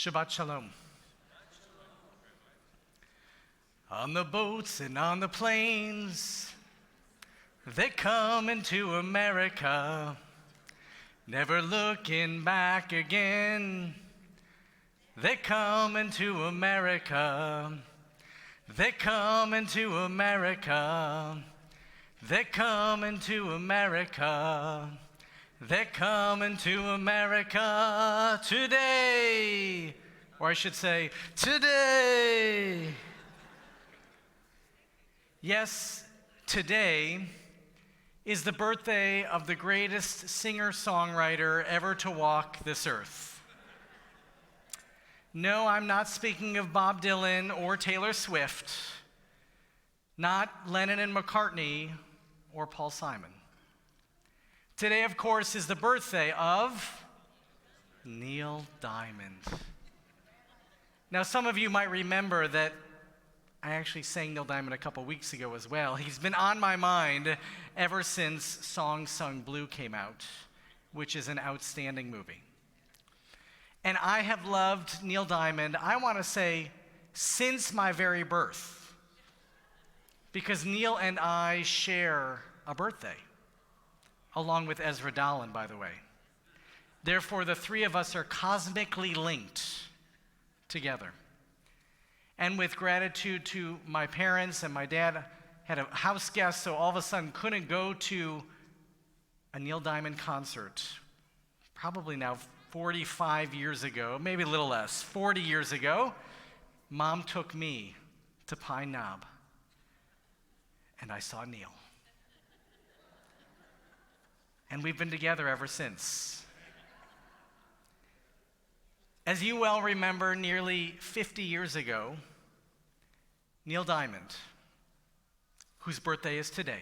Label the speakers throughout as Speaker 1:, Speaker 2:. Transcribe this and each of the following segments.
Speaker 1: Shabbat Shalom. On the boats and on the planes, they come into America, never looking back again. They come into America. They come into America. They come into America. They come into America today. Or I should say, today. Yes, today is the birthday of the greatest singer-songwriter ever to walk this earth. No, I'm not speaking of Bob Dylan or Taylor Swift, not Lennon and McCartney or Paul Simon. Today, of course, is the birthday of Neil Diamond. Now, some of you might remember that I actually sang Neil Diamond a couple weeks ago as well. He's been on my mind ever since Song Sung Blue came out, which is an outstanding movie. And I have loved Neil Diamond, I want to say, since my very birth, because Neil and I share a birthday, along with Ezra Dallin, by the way. Therefore, the three of us are cosmically linked together. And with gratitude to my parents, and my dad had a house guest, so all of a sudden couldn't go to a Neil Diamond concert, probably now 45 years ago, maybe a little less, 40 years ago. Mom took me to Pine Knob, and I saw Neil. And we've been together ever since. As you well remember, nearly 50 years ago, Neil Diamond, whose birthday is today,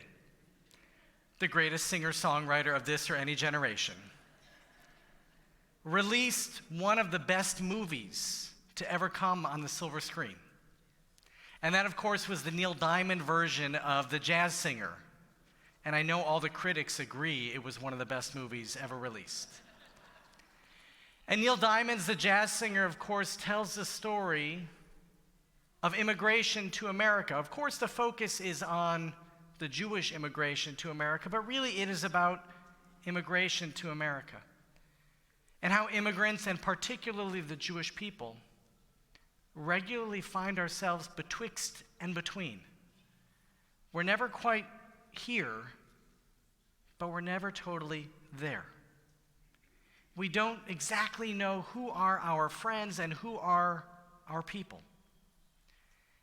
Speaker 1: the greatest singer-songwriter of this or any generation, released one of the best movies to ever come on the silver screen. And that, of course, was the Neil Diamond version of The Jazz Singer. And I know all the critics agree it was one of the best movies ever released. And Neil Diamond's The Jazz Singer, of course, tells the story of immigration to America. Of course, the focus is on the Jewish immigration to America, but really it is about immigration to America. And how immigrants, and particularly the Jewish people, regularly find ourselves betwixt and between. We're never quite here, but we're never totally there. We don't exactly know who are our friends and who are our people.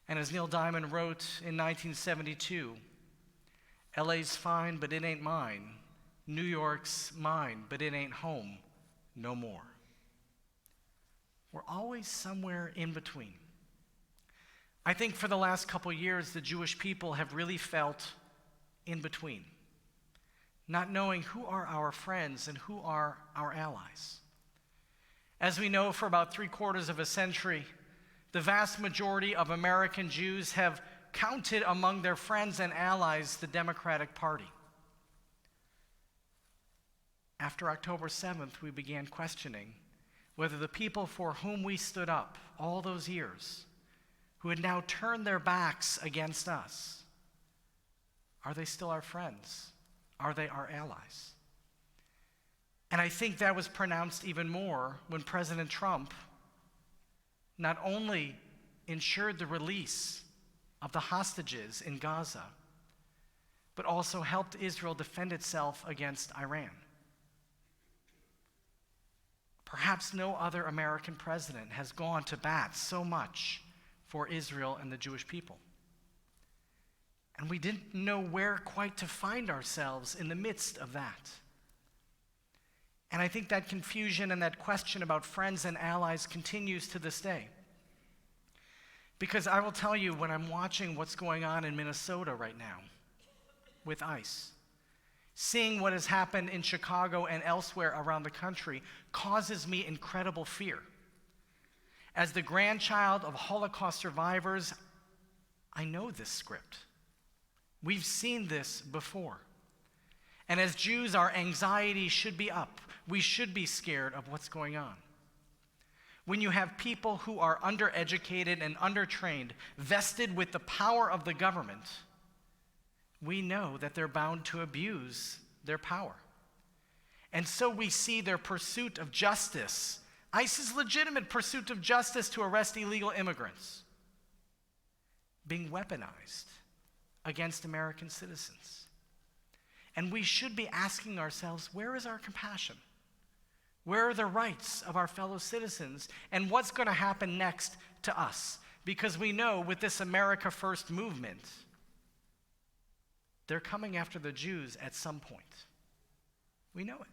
Speaker 1: And as Neil Diamond wrote in 1972, LA's fine, but it ain't mine. New York's mine, but it ain't home no more. We're always somewhere in between. I think for the last couple years, the Jewish people have really felt in between, not knowing who are our friends and who are our allies. As we know, for about 3/4 of a century, the vast majority of American Jews have counted among their friends and allies the Democratic Party. After October 7th, we began questioning whether the people for whom we stood up all those years, who had now turned their backs against us, are they still our friends? Are they our allies? And I think that was pronounced even more when President Trump not only ensured the release of the hostages in Gaza, but also helped Israel defend itself against Iran. Perhaps no other American president has gone to bat so much for Israel and the Jewish people. And we didn't know where quite to find ourselves in the midst of that. And I think that confusion and that question about friends and allies continues to this day. Because I will tell you, when I'm watching what's going on in Minnesota right now with ICE, seeing what has happened in Chicago and elsewhere around the country causes me incredible fear. As the grandchild of Holocaust survivors, I know this script. We've seen this before. And as Jews, our anxiety should be up. We should be scared of what's going on. when you have people who are undereducated and undertrained, vested with the power of the government, we know that they're bound to abuse their power. And so we see their pursuit of justice, ICE's legitimate pursuit of justice to arrest illegal immigrants, being weaponized against American citizens. And we should be asking ourselves, where is our compassion? Where are the rights of our fellow citizens? And what's going to happen next to us? Because we know with this America First movement, they're coming after the Jews at some point. We know it.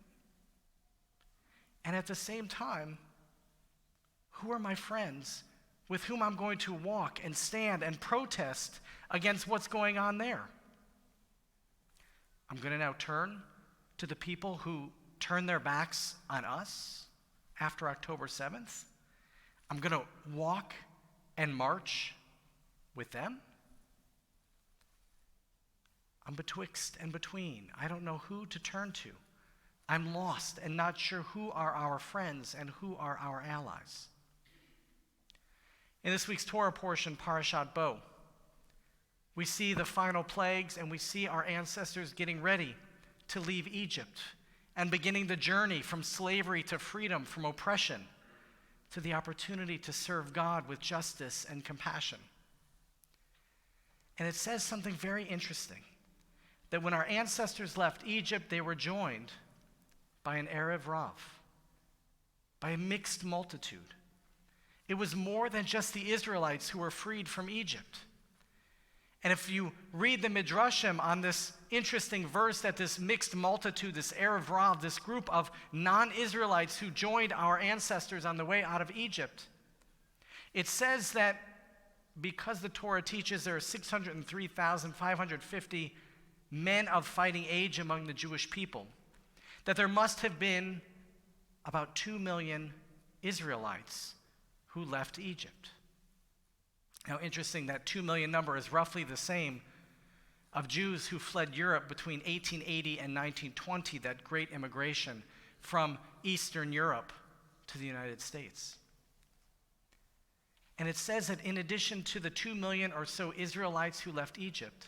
Speaker 1: And at the same time, who are my friends with whom I'm going to walk and stand and protest against what's going on there? I'm going to now turn to the people who turn their backs on us after October 7th. I'm going to walk and march with them. I'm betwixt and between. I don't know who to turn to. I'm lost and not sure who are our friends and who are our allies. In this week's Torah portion, Parashat Bo, we see the final plagues and we see our ancestors getting ready to leave Egypt and beginning the journey from slavery to freedom, from oppression to the opportunity to serve God with justice and compassion. And it says something very interesting, that when our ancestors left Egypt, they were joined by an Erev Rav, by a mixed multitude. It was more than just the Israelites who were freed from Egypt. And if you read the Midrashim on this interesting verse that this mixed multitude, this Erev Rav, this group of non-Israelites who joined our ancestors on the way out of Egypt, it says that because the Torah teaches there are 603,550 men of fighting age among the Jewish people, that there must have been about 2 million Israelites who left Egypt. Now, interesting, that 2 million number is roughly the same of Jews who fled Europe between 1880 and 1920, that great immigration from Eastern Europe to the United States. And it says that in addition to the 2 million or so Israelites who left Egypt,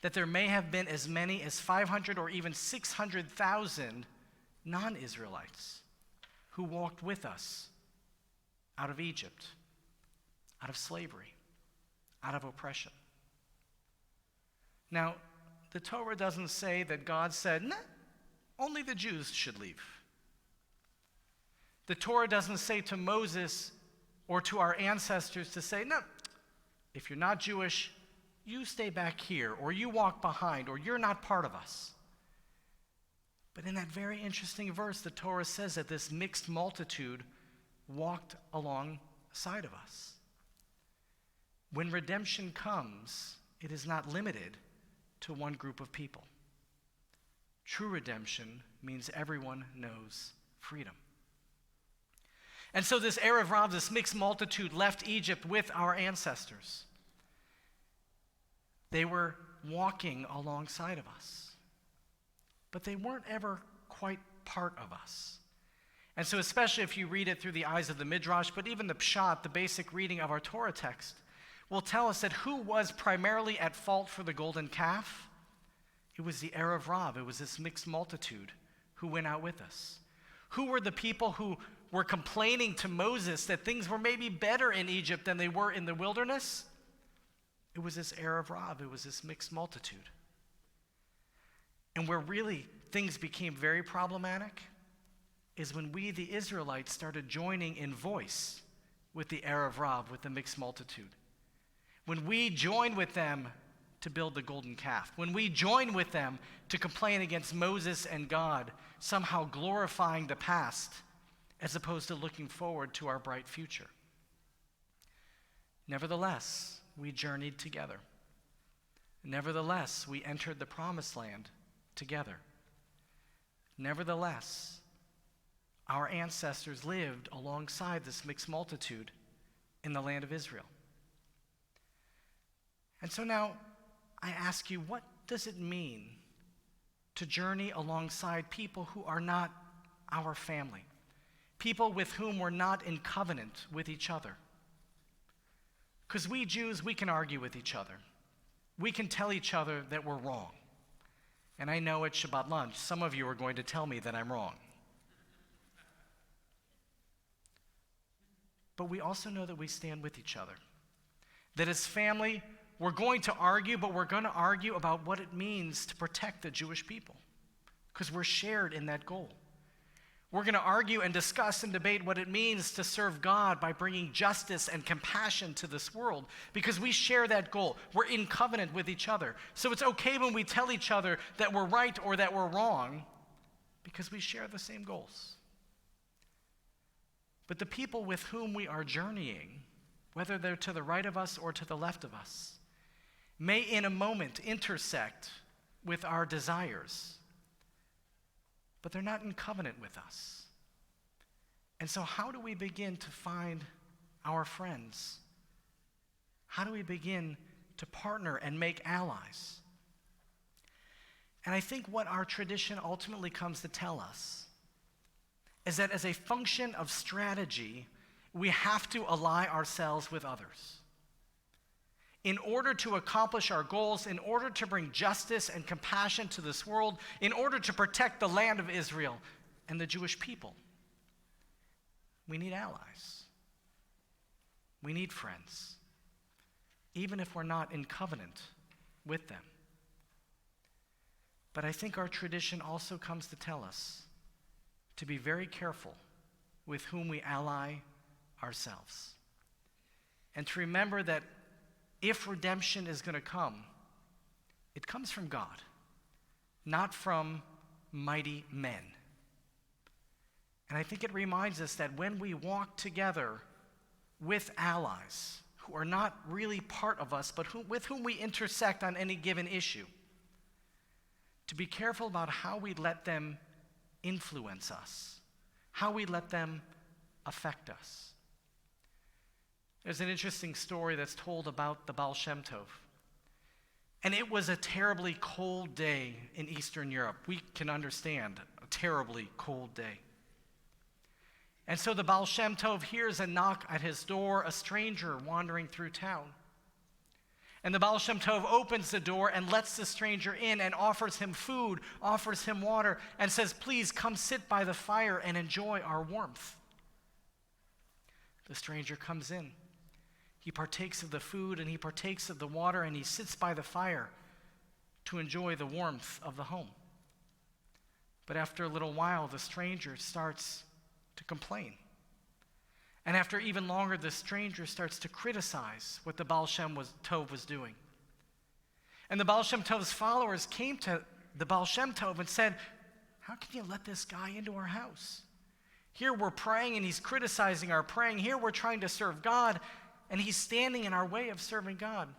Speaker 1: that there may have been as many as 500 or even 600,000 non-Israelites who walked with us out of Egypt, out of slavery, out of oppression. Now, the Torah doesn't say that God said, nah, only the Jews should leave. The Torah doesn't say to Moses or to our ancestors to say, no, if you're not Jewish, you stay back here, or you walk behind, or you're not part of us. But in that very interesting verse, the Torah says that this mixed multitude walked alongside of us. When redemption comes, it is not limited to one group of people. True redemption means everyone knows freedom. And so this Erev Rav, this mixed multitude, left Egypt with our ancestors. They were walking alongside of us, but they weren't ever quite part of us. And so especially if you read it through the eyes of the Midrash, but even the Pshat, the basic reading of our Torah text, will tell us that who was primarily at fault for the golden calf? It was the Erev Rav. It was this mixed multitude who went out with us. Who were the people who were complaining to Moses that things were maybe better in Egypt than they were in the wilderness? It was this Erev Rav. It was this mixed multitude. And where really things became very problematic is when we, the Israelites, started joining in voice with the Erev Rav, with the mixed multitude. When we joined with them to build the golden calf. When we joined with them to complain against Moses and God, somehow glorifying the past as opposed to looking forward to our bright future. Nevertheless, we journeyed together. Nevertheless, we entered the promised land together. Nevertheless, our ancestors lived alongside this mixed multitude in the land of Israel. And so now I ask you, what does it mean to journey alongside people who are not our family? people with whom we're not in covenant with each other. Because we Jews, we can argue with each other. We can tell each other that we're wrong. And I know at Shabbat lunch, some of you are going to tell me that I'm wrong. But we also know that we stand with each other. That as family, we're going to argue, but we're going to argue about what it means to protect the Jewish people. Because we're shared in that goal. We're going to argue and discuss and debate what it means to serve God by bringing justice and compassion to this world, because we share that goal. We're in covenant with each other. So it's okay when we tell each other that we're right or that we're wrong, because we share the same goals. But the people with whom we are journeying, whether they're to the right of us or to the left of us, may in a moment intersect with our desires, but they're not in covenant with us. And so how do we begin to find our friends? How do we begin to partner and make allies? And I think what our tradition ultimately comes to tell us is that as a function of strategy, we have to ally ourselves with others. In order to accomplish our goals, in order to bring justice and compassion to this world, in order to protect the land of Israel and the Jewish people, we need allies. We need friends, even if we're not in covenant with them. But I think our tradition also comes to tell us to be very careful with whom we ally ourselves. And to remember that if redemption is going to come, it comes from God, not from mighty men. And I think it reminds us that when we walk together with allies who are not really part of us, but with whom we intersect on any given issue, to be careful about how we let them influence us, how we let them affect us. There's an interesting story that's told about the Baal Shem Tov. And it was a terribly cold day in Eastern Europe. We can understand a terribly cold day. And so the Baal Shem Tov hears a knock at his door, a stranger wandering through town. And the Baal Shem Tov opens the door and lets the stranger in and offers him food, offers him water, and says, "Please come sit by the fire and enjoy our warmth." The stranger comes in. He partakes of the food and he partakes of the water and he sits by the fire to enjoy the warmth of the home. But after a little while, the stranger starts to complain. And after even longer, the stranger starts to criticize what the Baal Shem Tov was doing. And the Baal Shem Tov's followers came to the Baal Shem Tov and said, "How can you let this guy into our house? Here we're praying and he's criticizing our praying. Here we're trying to serve God, and he's standing in our way of serving God."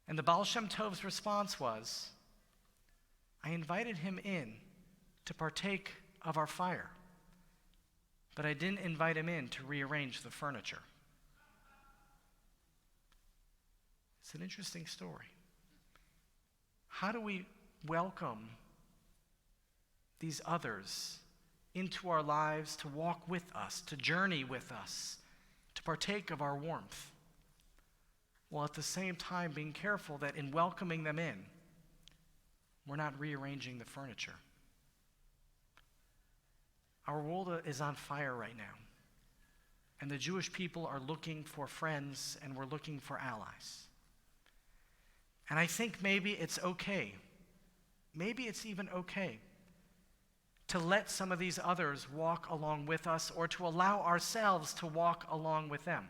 Speaker 1: And the Baal Shem Tov's response was, "I invited him in to partake of our fire, but I didn't invite him in to rearrange the furniture." It's an interesting story. How do we welcome these others into our lives to walk with us, to journey with us, to partake of our warmth, while at the same time being careful that in welcoming them in, we're not rearranging the furniture? Our world is on fire right now, and the Jewish people are looking for friends, and we're looking for allies. And I think maybe it's okay, maybe it's even okay, to let some of these others walk along with us, or to allow ourselves to walk along with them.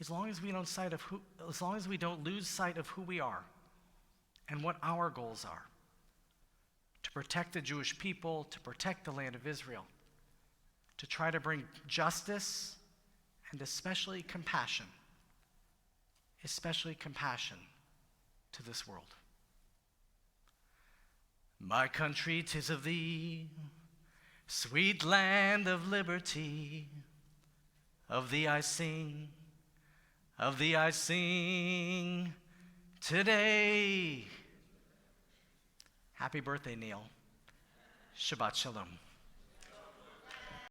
Speaker 1: As long as we don't lose sight of who we are and what our goals are, to protect the Jewish people, to protect the land of Israel, to try to bring justice and especially compassion to this world. My country, 'tis of thee, sweet land of liberty. Of thee I sing today. Happy birthday, Neil. Shabbat Shalom.